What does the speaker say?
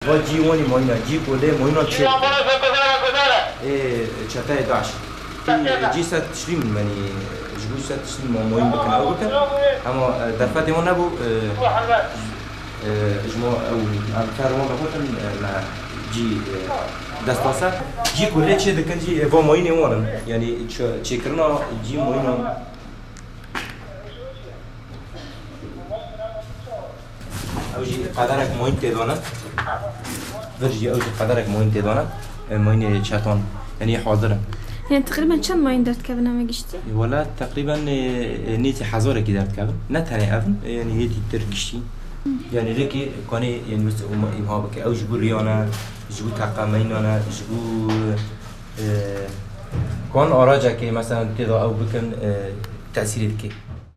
و جیوانی ماینا جی کوله ماینا چه چتای داعش جی ست تشریم منی جبو ست تشریم ماین بکن او بکن اما دفعه ما نبو جمو او کاروان بخوتن مع جی دستاسه جی کوله چه دکن جی و ماین وانم یعنی چه کرنا جی ماینا اوجي قدرك موين تدانا درجي اوجي قدرك موين تدانا موين شاتون يعني حاضرة يعني تقريبا كم ماين درت كابنا ما قشتي؟ ولا تقريبا نيتي حزارة كي درت كابن نتهني أفن يعني هيتي تركشتي يعني لكي كوني يعني بس إمهابك أو جبو ريانا جبو تقامينانا جبو كون أراجع كي مثلا تدا أو بكن تأثيرك